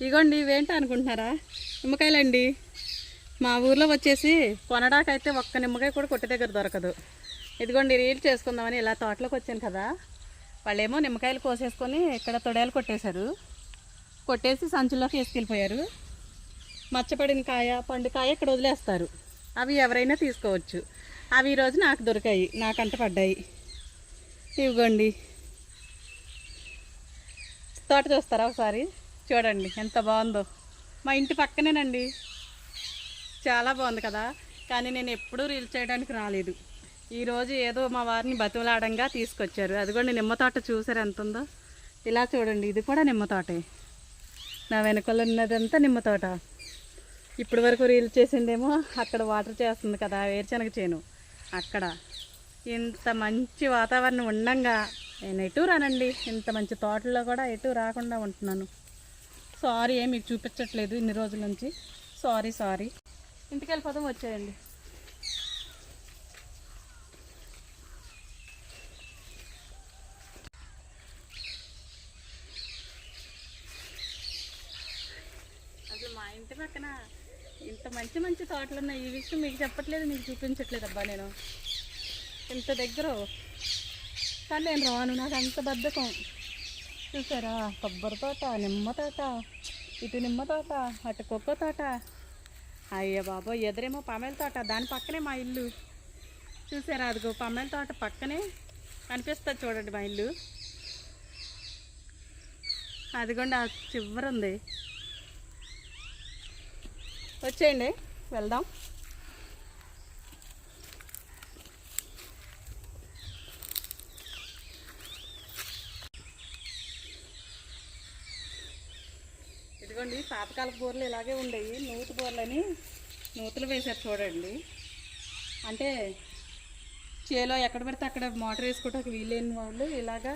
ఇగోండి ఇవేంటి అనుకుంటున్నారా? నిమ్మకాయలండి. మా ఊర్లో వచ్చేసి కొనడాకైతే ఒక్క నిమ్మకాయ కూడా కొట్టు దగ్గర దొరకదు. ఇదిగోండి రీల్ చేసుకుందామని ఇలా తోటలోకి వచ్చాను కదా, వాళ్ళేమో నిమ్మకాయలు కోసేసుకొని ఇక్కడ తొడయాలు కొట్టేశారు. కొట్టేసి సంచుల్లోకి వేసుకెళ్ళిపోయారు. మచ్చపడిన కాయ పండుకాయ ఇక్కడ వదిలేస్తారు. అవి ఎవరైనా తీసుకోవచ్చు. అవి ఈరోజు నాకు దొరికాయి, నాకంట పడ్డాయి. ఇవ్వండి, తోట చూస్తారా ఒకసారి? చూడండి ఎంత బాగుందో. మా ఇంటి పక్కనేనండి. చాలా బాగుంది కదా. కానీ నేను ఎప్పుడూ రీల్స్ చేయడానికి రాలేదు. ఈరోజు ఏదో మా వారిని బతులాడంగా తీసుకొచ్చారు. అదిగోండి నిమ్మ తోట చూసారు ఎంత ఉందో. ఇలా చూడండి, ఇది కూడా నిమ్మ తోటే. నా వెనకాల ఉన్నదంతా నిమ్మ తోట. ఇప్పటి వరకు రీల్స్ చేసిందేమో అక్కడ వాటర్ చేస్తుంది కదా, వేరుశనగ చేను అక్కడ. ఇంత మంచి వాతావరణం ఉండంగా నేను ఎటు రానండి. ఇంత మంచి తోటలో కూడా ఎటు రాకుండా ఉంటున్నాను. సారీ, మీకు చూపించట్లేదు ఇన్ని రోజుల నుంచి. సారీ. ఇంటికి వెళ్ళిపోతాం, వచ్చేయండి. అసలు మా ఇంటి పక్కన ఇంత మంచి తోటలు ఉన్నాయి. ఈ విషయం మీకు చెప్పట్లేదు, మీకు చూపించట్లేదు అబ్బా. నేను ఇంత దగ్గర కానీ నేను రాను, నాకు అంత బద్ధకం. చూసారా, కొబ్బరి తోట, నిమ్మ తోట, ఇటు నిమ్మ తోట, అటు కొక్క తోట. అయ్యో బాబో, ఎదురేమో పామేల తోట, దాని పక్కనే మా ఇల్లు. చూసారా, అదిగో పామేల తోట పక్కనే కనిపిస్తుంది చూడండి మా ఇల్లు. అదిగోండి ఆ చివరుంది. వచ్చేయండి, వెళ్దాం. ఇదిగోండి పాతకాలపు బోర్లు ఇలాగే ఉండేవి. నూతి బోర్లని నూతులు వేశారు చూడండి. అంటే చేలో ఎక్కడ పడితే అక్కడ మోటార్ వేసుకోవడానికి వీలైన వాళ్ళు ఇలాగా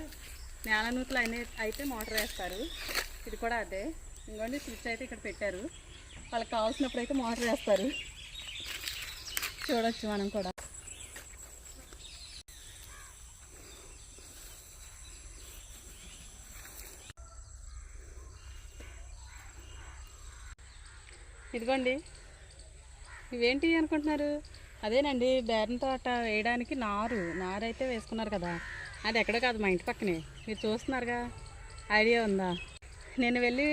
నేల నూతులు అయితే మోటార్ వేస్తారు. ఇది కూడా అదే. ఇంకోండి స్విచ్ అయితే ఇక్కడ పెట్టారు. వాళ్ళకి కావాల్సినప్పుడు అయితే మోటార్ వేస్తారు. చూడొచ్చు మనం కూడా. ఇదిగోండి, ఇవేంటి అనుకుంటున్నారు? అదేనండి బేరన్ తోట వేయడానికి నారైతే వేసుకున్నారు కదా. అది ఎక్కడో కాదు, మా ఇంటి పక్కనే. మీరు చూస్తున్నారుగా, ఐడియా ఉందా? నేను వెళ్ళి